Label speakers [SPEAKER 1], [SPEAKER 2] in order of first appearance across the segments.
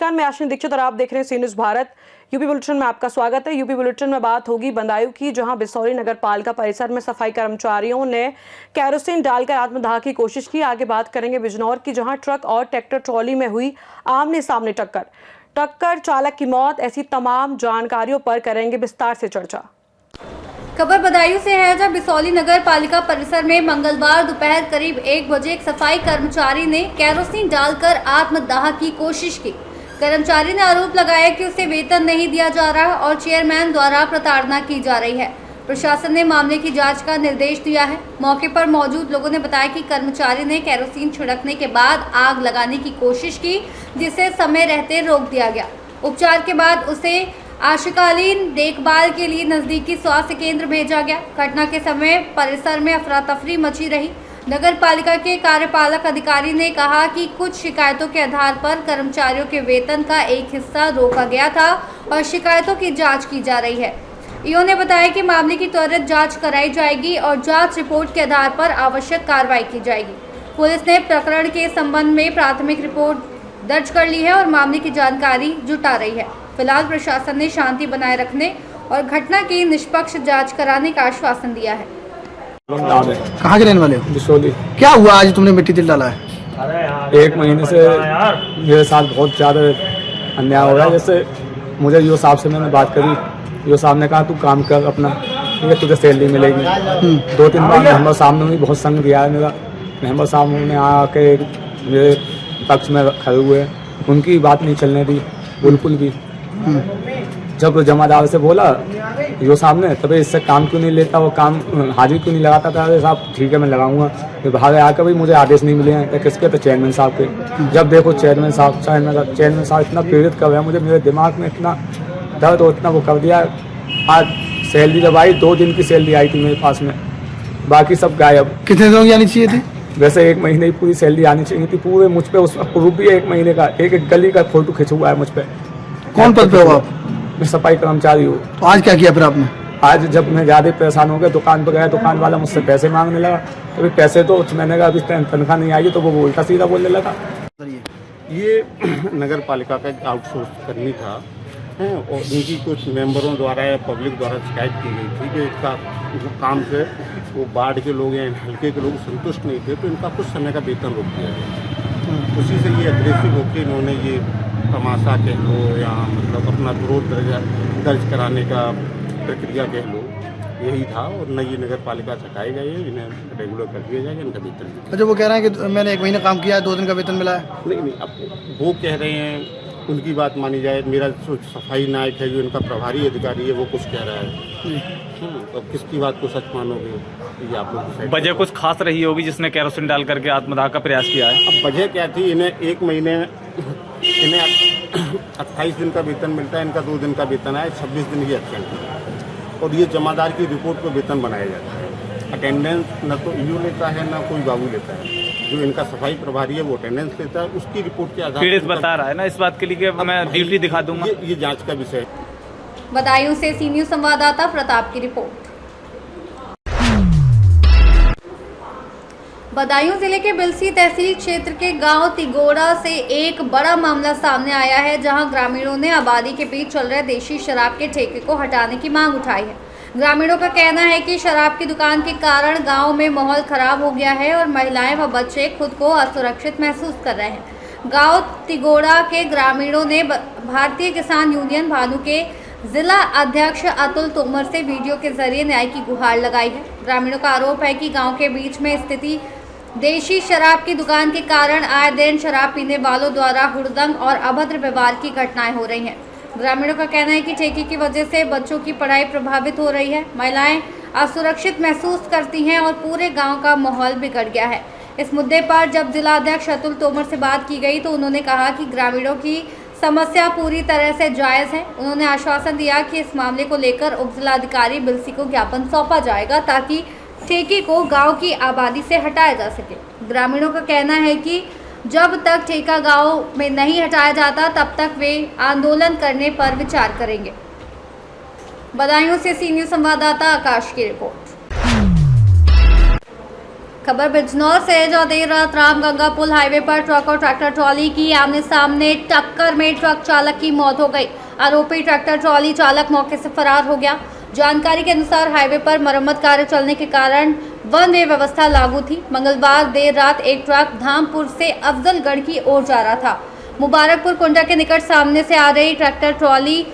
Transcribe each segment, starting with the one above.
[SPEAKER 1] नमस्कार, मैं आश्विनी दीक्षित और आप देख रहे हैं सी न्यूज़ भारत। यूपी बुलेटिन में आपका स्वागत है। यूपी बुलेटिन में बात होगी बदायूं की, जहां बिसौली नगर पालिका परिसर में सफाई कर्मचारियों ने केरोसिन डालकर आत्मदाह की कोशिश की। आगे बात करेंगे बिजनौर की, जहां ट्रक और ट्रैक्टर ट्रॉली में हुई आमने सामने टक्कर, चालक की मौत। ऐसी तमाम जानकारियों पर करेंगे विस्तार से चर्चा।
[SPEAKER 2] खबर बदायूं से है, जब बिसौली नगर पालिका परिसर में मंगलवार दोपहर करीब 1 बजे एक सफाई कर्मचारी ने केरोसिन डालकर आत्मदाह की कोशिश की। कर्मचारी ने आरोप लगाया कि उसे वेतन नहीं दिया जा रहा और चेयरमैन द्वारा प्रताड़ना की जा रही है। प्रशासन ने मामले की जांच का निर्देश दिया है। मौके पर मौजूद लोगों ने बताया कि कर्मचारी ने केरोसिन छिड़कने के बाद आग लगाने की कोशिश की, जिसे समय रहते रोक दिया गया। उपचार के बाद उसे आपातकालीन देखभाल के लिए नजदीकी स्वास्थ्य केंद्र भेजा गया। घटना के समय परिसर में अफरा तफरी मची रही। नगर पालिका के कार्यपालक अधिकारी ने कहा कि कुछ शिकायतों के आधार पर कर्मचारियों के वेतन का एक हिस्सा रोका गया था और शिकायतों की जांच की जा रही है। ईओ ने बताया कि मामले की त्वरित जांच कराई जाएगी और जांच रिपोर्ट के आधार पर आवश्यक कार्रवाई की जाएगी। पुलिस ने प्रकरण के संबंध में प्राथमिक रिपोर्ट दर्ज कर ली है और मामले की जानकारी जुटा रही है। फिलहाल प्रशासन ने शांति बनाए रखने और घटना की निष्पक्ष जांच कराने का आश्वासन दिया है।
[SPEAKER 3] कहाँ के रहने वाले हो?
[SPEAKER 4] बिसौली।
[SPEAKER 3] क्या हुआ आज तुमने मिट्टी तेल डाला है?
[SPEAKER 4] 1 महीने से मेरे साथ बहुत ज़्यादा अन्याय हो रहा है। जैसे मुझे यो साहब से मैंने बात करी, यो साहब ने कहा तू काम कर अपना, ठीक है, तुझे सैलरी मिलेगी। 2-3 बार मेंबर साहब ने भी बहुत संग दिया है मेरा। मेंबर साहब ने आके मेरे पक्ष में खड़े हुए, उनकी बात नहीं चलने दी बिल्कुल भी। जब जमादार से बोला यो साहब ने, तभी इससे काम क्यों नहीं लेता, वो काम हाजिर क्यों नहीं लगाता था? अरे साहब ठीक है मैं लगाऊंगा। फिर भागे आकर भाई मुझे आदेश नहीं मिले हैं। किसके? तो चेयरमैन साहब के। जब देखो चेयरमैन साहब इतना प्रेरित कर रहे हैं मुझे, मेरे दिमाग में इतना दर्द और इतना वो कर दिया। आज सैलरी जब आई, 2 दिन की सैलरी आई थी मेरे पास में, बाकी सब गायब।
[SPEAKER 3] कितने दिनों की आनी चाहिए थी?
[SPEAKER 4] वैसे 1 महीने की पूरी सैलरी आनी चाहिए थी। पूरे मुझ पे उस प्रूफ भी है 1 महीने का। एक गली का फोटो खिंच हुआ है मुझ पे।
[SPEAKER 3] कौन पद पे हो आप?
[SPEAKER 4] मैं सफाई कर्मचारी हूँ।
[SPEAKER 3] तो आज क्या किया फिर आपने?
[SPEAKER 4] आज जब मैं ज़्यादा परेशान हो गया, दुकान पर गया, दुकान वाला मुझसे पैसे मांगने लगा। अभी पैसे तो मैंने कहा अभी तनख्वाह नहीं आई, तो वो उल्टा सीधा बोलने लगा।
[SPEAKER 5] ये नगर पालिका का एक आउटसोर्स कर्मी था और उनकी कुछ मेंबरों द्वारा या पब्लिक द्वारा शिकायत की गई थी कि इसका काम से वो वार्ड के लोग या हल्के के लोग संतुष्ट नहीं थे, तो इनका कुछ समय का वेतन रोक दिया गया। उसी से ये अग्रेसिव होकर इन्होंने ये तमाशा कह लो या मतलब अपना विरोध दर्ज कराने का प्रक्रिया कह लो, यही था। और न ये नगर पालिका से हटाए गए, इन्हें रेगुलर कर दिया जाएगा, इनका वेतन।
[SPEAKER 3] अच्छा, वो कह रहे हैं कि मैंने 1 महीना काम किया है, 2 दिन का वेतन मिला है।
[SPEAKER 5] नहीं, अब वो कह रहे हैं, उनकी बात मानी जाए। मेरा जो सफाई नायक है, जो इनका प्रभारी अधिकारी है, वो कुछ कह रहा है। अब किसकी बात को सच मानोगे, ये आप लोग।
[SPEAKER 6] वजह कुछ खास रही होगी जिसने केरोसिन डाल करके आत्मदाह का प्रयास किया है?
[SPEAKER 5] अब वजह क्या थी? इन्हें 1 महीने, इन्हें 28 दिन का वेतन मिलता है, इनका 2 दिन का वेतन आया, 26 दिन की एब्सेंट। और ये जमादार की रिपोर्ट पर वेतन बनाया जाता है। अटेंडेंस न तो ईओ लेता है, न कोई बाबू लेता है। जो इनका सफाई प्रभारी है वो अटेंडेंस लेता है, उसकी रिपोर्ट के आधार
[SPEAKER 6] पीड़ित बता रहा है ना इस बात के लिए कि मैं ड्यूटी दिखा दूंगा।
[SPEAKER 5] ये जांच का विषय है।
[SPEAKER 2] बदायूं से सी न्यूज़ संवाददाता प्रताप की रिपोर्ट। बदायूं जिले के बिलसी तहसील क्षेत्र के गांव तिगोड़ा से एक बड़ा मामला सामने आया है, जहां ग्रामीणों ने आबादी के बीच चल रहे देशी शराब के ठेके को हटाने की मांग उठाई है। ग्रामीणों का कहना है कि शराब की दुकान के कारण गांव में माहौल खराब हो गया है और महिलाएं व बच्चे खुद को असुरक्षित महसूस कर रहे हैं। गांव तिगोड़ा के ग्रामीणों ने भारतीय किसान यूनियन भानु के जिला अध्यक्ष अतुल तोमर से वीडियो के जरिए न्याय की गुहार लगाई है। ग्रामीणों का आरोप है कि गांव के बीच में स्थिति देशी शराब की दुकान के कारण आए दिन शराब पीने वालों द्वारा हुड़दंग और अभद्र व्यवहार की घटनाएं हो रही हैं। ग्रामीणों का कहना है कि ठेके की वजह से बच्चों की पढ़ाई प्रभावित हो रही है, महिलाएं असुरक्षित महसूस करती हैं और पूरे गांव का माहौल बिगड़ गया है। इस मुद्दे पर जब जिला अध्यक्ष अतुल तोमर से बात की गई तो उन्होंने कहा कि ग्रामीणों की समस्या पूरी तरह से जायज़ है। उन्होंने आश्वासन दिया कि इस मामले को लेकर उप जिलाधिकारी बिलसी को ज्ञापन सौंपा जाएगा ताकि ठेके को गांव की आबादी से हटाया जा सके। ग्रामीणों का कहना है कि जब तक ठेका गांव में नहीं हटाया जाता तब तक वे आंदोलन करने पर विचार करेंगे। बदायूं से सी न्यूज़ संवाददाता आकाश की रिपोर्ट। खबर बिजनौर से है, जहां देर रात रामगंगा पुल हाईवे पर ट्रक और ट्रैक्टर ट्रॉली की आमने सामने टक्कर में ट्रक चालक की मौत हो गई। आरोपी ट्रैक्टर ट्रॉली चालक मौके से फरार हो गया। जानकारी के अनुसार हाईवे पर मरम्मत कार्य चलने के कारण वन वे व्यवस्था लागू थी। मंगलवार देर रात एक ट्रक धामपुर से अफजलगढ़ की ओर जा रहा था। मुबारकपुर कुंडा के निकट सामने से आ रही ट्रैक्टर ट्रॉली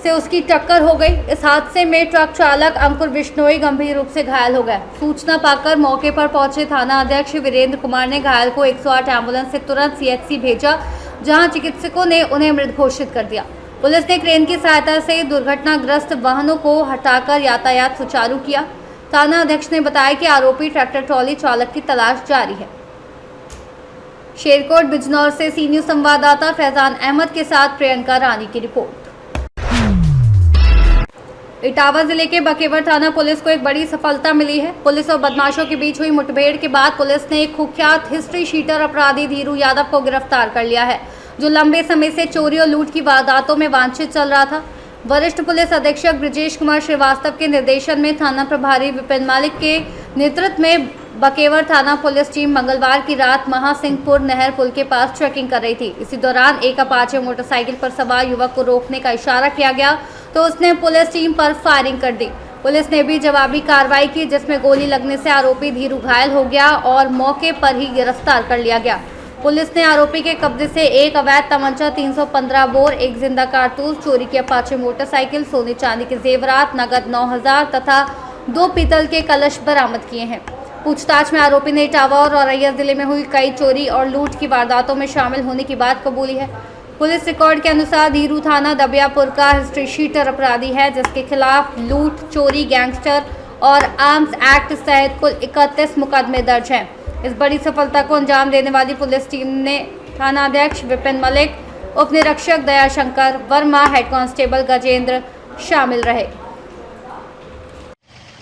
[SPEAKER 2] से उसकी टक्कर हो गई। इस हादसे में ट्रक चालक अंकुर बिश्नोई गंभीर रूप से घायल हो गए। सूचना पाकर मौके पर पहुंचे थाना अध्यक्ष वीरेंद्र कुमार ने घायल को 108 एम्बुलेंस से तुरंत सीएचसी भेजा, जहां चिकित्सकों ने उन्हें मृत घोषित कर दिया। पुलिस ने क्रेन की सहायता से दुर्घटनाग्रस्त वाहनों को हटाकर यातायात सुचारू किया। थाना अध्यक्ष ने बताया कि आरोपी ट्रैक्टर ट्रॉली चालक की तलाश जारी है। शेरकोट बिजनौर से सी न्यूज संवाददाता फैजान अहमद के साथ प्रियंका रानी की रिपोर्ट। इटावा जिले के बकेवर थाना पुलिस को एक बड़ी सफलता मिली है। पुलिस और बदमाशों के बीच हुई मुठभेड़ के बाद पुलिस ने एक कुख्यात हिस्ट्री शीटर अपराधी धीरू यादव को गिरफ्तार कर लिया है, जो लंबे समय से चोरी और लूट की वारदातों में वांछित चल रहा था। वरिष्ठ पुलिस अधीक्षक ब्रजेश कुमार श्रीवास्तव के निर्देशन में थाना प्रभारी विपिन मालिक के नेतृत्व में बकेवर थाना पुलिस टीम मंगलवार की रात महासिंहपुर नहर पुल के पास चेकिंग कर रही थी। इसी दौरान एक अपाचे मोटरसाइकिल पर सवार युवक को रोकने का इशारा किया गया तो उसने पुलिस टीम पर फायरिंग कर दी। पुलिस ने भी जवाबी कार्रवाई की, जिसमें गोली लगने से आरोपी धीरू घायल हो गया और मौके पर ही गिरफ्तार कर लिया गया। पुलिस ने आरोपी के कब्जे से एक अवैध तमंचा, 315 बोर, एक जिंदा कारतूस, चोरी की अपाचे मोटरसाइकिल, सोने चांदी के जेवरात, नगद 9000 तथा 2 पीतल के कलश बरामद किए हैं। पूछताछ में आरोपी ने इटावा और औरैया जिले में हुई कई चोरी और लूट की वारदातों में शामिल होने की बात कबूली है। पुलिस रिकॉर्ड के अनुसार धीरू थाना दबियापुर का हिस्ट्री शीटर अपराधी है, जिसके खिलाफ लूट, चोरी, गैंगस्टर और आर्म्स एक्ट सहित कुल 31 मुकदमे दर्ज हैं। इस बड़ी सफलता को अंजाम देने वाली पुलिस टीम ने थाना अध्यक्ष विपिन मलिक, उप निरीक्षक दयाशंकर वर्मा, हेड कांस्टेबल गजेंद्र शामिल रहे।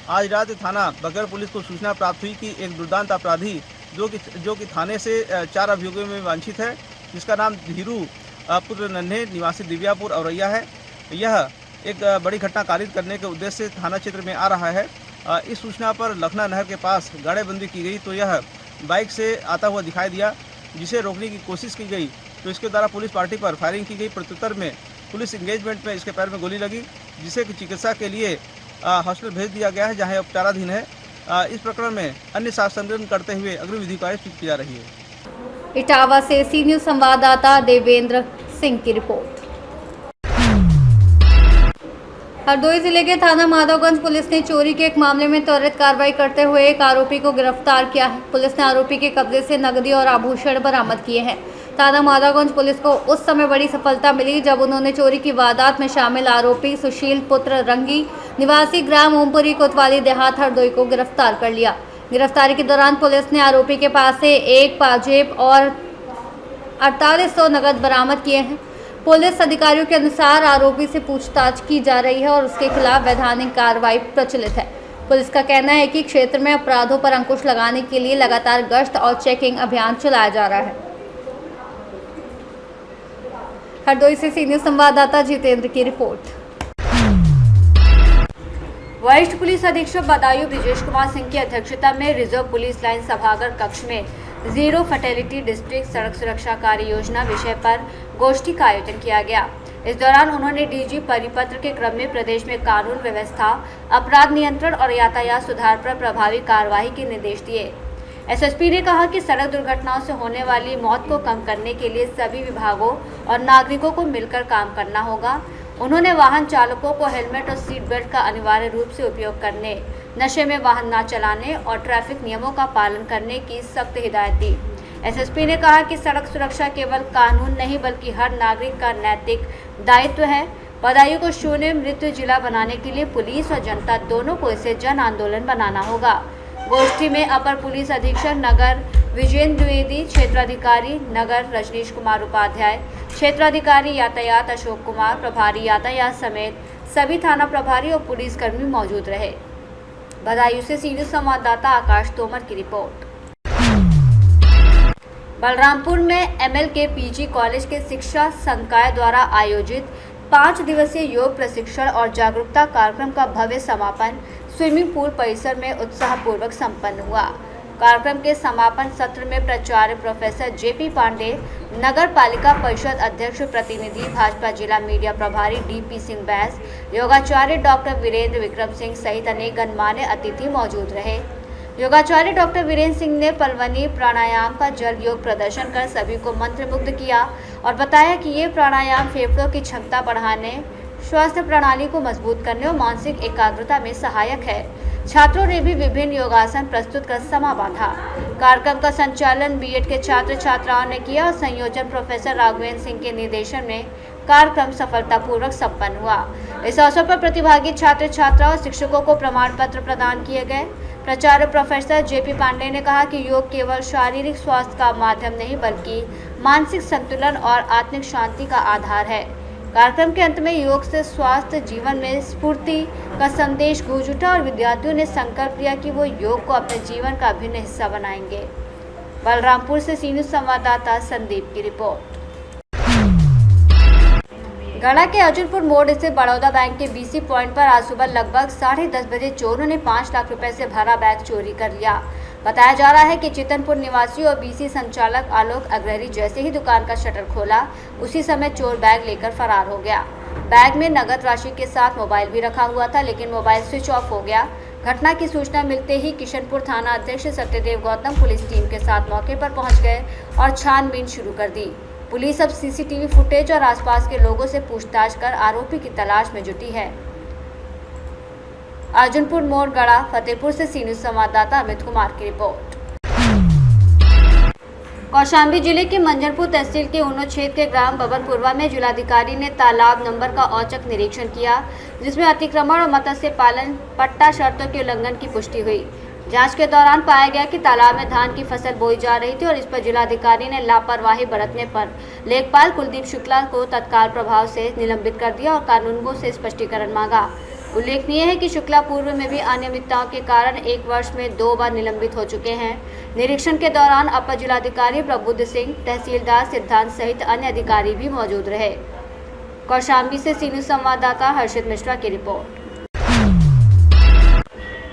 [SPEAKER 7] आज रात थाना बकेवर पुलिस को सूचना प्राप्त हुई कि एक दुर्दांत अपराधी जो कि थाने से 4 अभियोगों में वांछित है, जिसका नाम धीरू पुत्र नन्हे निवासी दिव्यापुर औरैया है। यह एक बड़ी घटना कारित करने के उद्देश्य से थाना क्षेत्र में आ रहा है। इस सूचना पर लखना नहर के पास गाड़ेबंदी की गई तो यह बाइक से आता हुआ दिखाई दिया, जिसे रोकने की कोशिश की गई तो इसके द्वारा पुलिस पार्टी पर फायरिंग की गई। प्रत्युत्तर में पुलिस इंगेजमेंट में इसके पैर में गोली लगी, जिसे चिकित्सा के लिए हॉस्पिटल भेज दिया गया है, जहां उपचाराधीन है। इस प्रकरण में अन्य शासन करते हुए अग्रिम विधि कार्रवाई की जा रही है।
[SPEAKER 2] इटावा से सी न्यूज संवाददाता देवेंद्र सिंह की रिपोर्ट। हरदोई जिले के थाना माधवगंज पुलिस ने चोरी के एक मामले में त्वरित कार्रवाई करते हुए एक आरोपी को गिरफ्तार किया है। पुलिस ने आरोपी के कब्जे से नकदी और आभूषण बरामद किए हैं। थाना माधवगंज पुलिस को उस समय बड़ी सफलता मिली जब उन्होंने चोरी की वारदात में शामिल आरोपी सुशील पुत्र रंगी निवासी ग्राम ओमपुरी कोतवाली देहात हरदोई को गिरफ्तार कर लिया। गिरफ्तारी के दौरान पुलिस ने आरोपी के पास से एक पाजेब और 4800 नकद बरामद किए हैं। पुलिस अधिकारियों के अनुसार आरोपी से पूछताछ की जा रही है और उसके खिलाफ वैधानिक कार्रवाई प्रचलित है। पुलिस का कहना है कि क्षेत्र में अपराधों पर अंकुश लगाने के लिए लगातार गश्त और चेकिंग अभियान चलाया जा रहा है। हरदोई से सी न्यूज संवाददाता जितेंद्र की रिपोर्ट। वरिष्ठ पुलिस अधीक्षक बदायूं ब्रजेश कुमार सिंह की अध्यक्षता में रिजर्व पुलिस लाइन सभागार कक्ष में जीरो फर्टिलिटी डिस्ट्रिक्ट सड़क सुरक्षा कार्य योजना विषय पर गोष्ठी का आयोजन किया गया। इस दौरान उन्होंने डीजी परिपत्र के क्रम में प्रदेश में कानून व्यवस्था, अपराध नियंत्रण और यातायात सुधार पर प्रभावी कार्यवाही के निर्देश दिए। एसएसपी ने कहा कि सड़क दुर्घटनाओं से होने वाली मौत को कम करने के लिए सभी विभागों और नागरिकों को मिलकर काम करना होगा। उन्होंने वाहन चालकों को हेलमेट और सीट बेल्ट का अनिवार्य रूप से उपयोग करने, नशे में वाहन न चलाने और ट्रैफिक नियमों का पालन करने की सख्त हिदायत दी। एसएसपी ने कहा कि सड़क सुरक्षा केवल कानून नहीं बल्कि हर नागरिक का नैतिक दायित्व है। बदायूं को शून्य मृत्यु जिला बनाने के लिए पुलिस और जनता दोनों को इसे जन आंदोलन बनाना होगा। गोष्ठी में अपर पुलिस अधीक्षक नगर विजेंद्र द्विवेदी, क्षेत्राधिकारी नगर रजनीश कुमार उपाध्याय, क्षेत्राधिकारी यातायात अशोक कुमार, प्रभारी यातायात समेत सभी थाना प्रभारी और पुलिसकर्मी मौजूद रहे। बदायूं से सीनियर संवाददाता आकाश तोमर की रिपोर्ट। बलरामपुर में एमएलके पीजी कॉलेज के शिक्षा संकाय द्वारा आयोजित 5 दिवसीय योग प्रशिक्षण और जागरूकता कार्यक्रम का भव्य समापन स्विमिंग पूल परिसर में उत्साहपूर्वक संपन्न हुआ। कार्यक्रम के समापन सत्र में प्राचार्य प्रोफेसर जेपी पांडे, नगर पालिका परिषद अध्यक्ष प्रतिनिधि, भाजपा जिला मीडिया प्रभारी डीपी सिंह बैस, योगाचार्य डॉक्टर वीरेंद्र विक्रम सिंह सहित अनेक गणमान्य अतिथि मौजूद रहे। योगाचार्य डॉक्टर वीरेंद्र सिंह ने पलवनी प्राणायाम का जल योग प्रदर्शन कर सभी को मंत्रमुग्ध किया और बताया कि ये प्राणायाम फेफड़ों की क्षमता बढ़ाने, स्वास्थ्य प्रणाली को मजबूत करने और मानसिक एकाग्रता में सहायक है। छात्रों ने भी विभिन्न योगासन प्रस्तुत कर समा बांधा। कार्यक्रम का संचालन बीएड के छात्र छात्राओं ने किया और संयोजन प्रोफेसर राघवेंद्र सिंह के निर्देशन में कार्यक्रम सफलतापूर्वक संपन्न हुआ। इस अवसर पर प्रतिभागी छात्र छात्राओं और शिक्षकों को प्रमाण पत्र प्रदान किए गए। प्राचार्य प्रोफेसर जेपी पांडे ने कहा कि योग केवल शारीरिक स्वास्थ्य का माध्यम नहीं बल्कि मानसिक संतुलन और आत्मिक शांति का आधार है। कार्यक्रम के अंत में योग से स्वास्थ्य जीवन में स्फूर्ति का संदेश गूंज उठा और विद्यार्थियों ने संकल्प लिया कि वो योग को अपने जीवन का अभिन्न हिस्सा बनाएंगे। बलरामपुर से सी न्यूज़ संवाददाता संदीप की रिपोर्ट। गढ़ा के अर्जुनपुर मोड़ स्थित बड़ौदा बैंक के बीसी पॉइंट पर आज सुबह लगभग 10:30 बजे चोरों ने 5 लाख रुपए से भरा बैग चोरी कर लिया। बताया जा रहा है कि चितनपुर निवासी और बीसी संचालक आलोक अग्रहरी जैसे ही दुकान का शटर खोला उसी समय चोर बैग लेकर फरार हो गया। बैग में नगद राशि के साथ मोबाइल भी रखा हुआ था, लेकिन मोबाइल स्विच ऑफ हो गया। घटना की सूचना मिलते ही किशनपुर थाना अध्यक्ष सत्यदेव गौतम पुलिस टीम के साथ मौके पर पहुंच गए और छानबीन शुरू कर दी। पुलिस अब सीसीटीवी फुटेज और आसपास के लोगों से पूछताछ कर आरोपी की तलाश में जुटी है। अर्जुनपुर मोड़ गढ़ा फतेहपुर से सी न्यूज़ संवाददाता अमित कुमार की रिपोर्ट। कौशाम्बी जिले के मंजरपुर तहसील के उनो क्षेत्र के ग्राम बबनपुरवा में जिलाधिकारी ने तालाब नंबर का औचक निरीक्षण किया, जिसमें अतिक्रमण और मत्स्य पालन पट्टा शर्तों के उल्लंघन की पुष्टि हुई। जांच के दौरान पाया गया कि तालाब में धान की फसल बोई जा रही थी और इस पर जिलाधिकारी ने लापरवाही बरतने पर लेखपाल कुलदीप शुक्ला को तत्काल प्रभाव से निलंबित कर दिया और कानूनगो से स्पष्टीकरण मांगा। उल्लेखनीय है कि शुक्ला पूर्व में भी अनियमितताओं के कारण 1 वर्ष में 2 बार निलंबित हो चुके हैं। निरीक्षण के दौरान अपर जिलाधिकारी प्रबुद्ध सिंह, तहसीलदार सिद्धांत सहित अन्य अधिकारी भी मौजूद रहे। कौशाम्बी से सी न्यूज़ संवाददाता हर्षित मिश्रा की रिपोर्ट।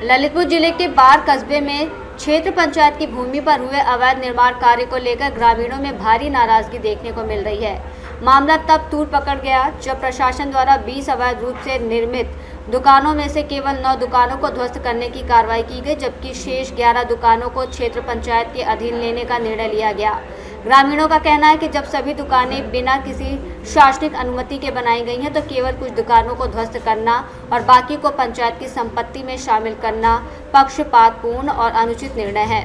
[SPEAKER 2] ललितपुर जिले के बार कस्बे में क्षेत्र पंचायत की भूमि पर हुए अवैध निर्माण कार्य को लेकर ग्रामीणों में भारी नाराजगी देखने को मिल रही है। मामला तब तूल पकड़ गया जब प्रशासन द्वारा 20 अवैध रूप से निर्मित दुकानों में से केवल 9 दुकानों को ध्वस्त करने की कार्रवाई की गई, जबकि शेष 11 दुकानों को क्षेत्र पंचायत के अधीन लेने का निर्णय लिया गया। ग्रामीणों का कहना है कि जब सभी दुकानें बिना किसी शासनिक अनुमति के बनाई गई हैं तो केवल कुछ दुकानों को ध्वस्त करना और बाकी को पंचायत की संपत्ति में शामिल करना पक्षपातपूर्ण और अनुचित निर्णय है।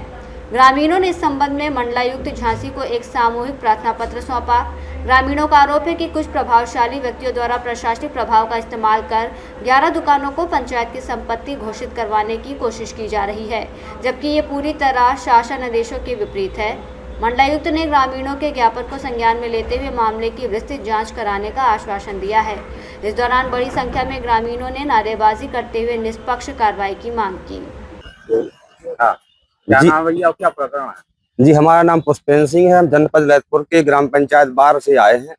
[SPEAKER 2] ग्रामीणों ने इस संबंध में मंडलायुक्त झांसी को एक सामूहिक प्रार्थना पत्र सौंपा। ग्रामीणों का आरोप है कि कुछ प्रभावशाली व्यक्तियों द्वारा प्रशासनिक प्रभाव का इस्तेमाल कर 11 दुकानों को पंचायत की संपत्ति घोषित करवाने की कोशिश की जा रही है, जबकि ये पूरी तरह शासन आदेशों के विपरीत है। मंडलायुक्त ने ग्रामीणों के ज्ञापन को संज्ञान में लेते हुए मामले की विस्तृत जांच कराने का आश्वासन दिया है। इस दौरान बड़ी संख्या में ग्रामीणों ने नारेबाजी करते हुए निष्पक्ष कार्रवाई की मांग की।
[SPEAKER 5] क्या नाम भैया और क्या प्रकरण है?
[SPEAKER 8] जी, हमारा नाम पुष्पेंद्र सिंह है। हम जनपद ललितपुर के ग्राम पंचायत बार से आए हैं।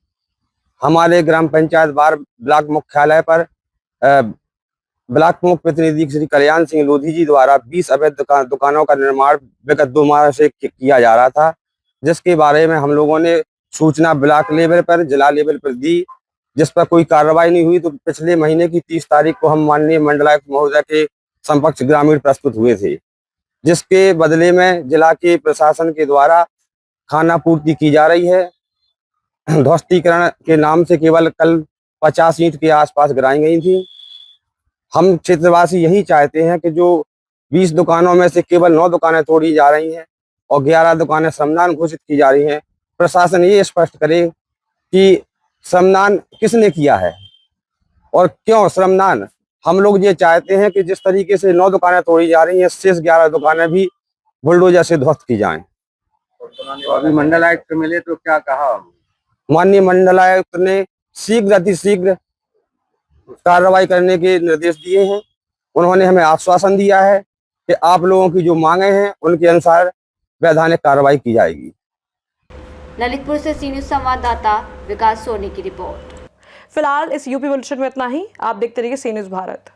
[SPEAKER 8] हमारे ग्राम पंचायत बार ब्लॉक मुख्यालय पर ब्लॉक प्रमुख प्रतिनिधि श्री कल्याण सिंह लोधी जी द्वारा 20 अवैध दुकानों का निर्माण विगत 2 माह से किया जा रहा था, जिसके बारे में हम लोगों ने सूचना ब्लॉक लेवल पर, जिला लेवल पर दी, जिस पर कोई कार्रवाई नहीं हुई। तो पिछले महीने की 30 तारीख को हम माननीय मंडलायुक्त महोदय के समक्ष ग्रामीण प्रस्तुत हुए थे, जिसके बदले में जिला के प्रशासन के द्वारा खाना पूर्ति की जा रही है। ध्वस्तीकरण के नाम से केवल कल 50 ईंट के आसपास गिराई गई थी। हम क्षेत्रवासी यही चाहते हैं कि जो 20 दुकानों में से केवल 9 दुकानें तोड़ी जा रही हैं और 11 दुकानें श्रमदान घोषित की जा रही हैं, प्रशासन ये स्पष्ट करे कि श्रमदान किसने किया है और क्यों श्रमदान। हम लोग ये चाहते हैं कि जिस तरीके से 9 दुकानें तोड़ी जा रही हैं, शेष 11 दुकानें भी बुलडोजर से ध्वस्त की जाएं।
[SPEAKER 5] तो अभी मंडलायुक्त मिले तो क्या कहा?
[SPEAKER 8] माननीय मंडलायुक्त ने शीघ्र अतिशीघ्र कार्रवाई करने के निर्देश दिए हैं। उन्होंने हमें आश्वासन दिया है कि आप लोगों की जो मांगे हैं उनके अनुसार वैधानिक कार्रवाई की जाएगी।
[SPEAKER 2] ललितपुर से सी न्यूज़ संवाददाता विकास सोनी की रिपोर्ट।
[SPEAKER 1] फिलहाल इस यूपी बुलेटिन में इतना ही। आप देखते रहिए सी न्यूज़ भारत।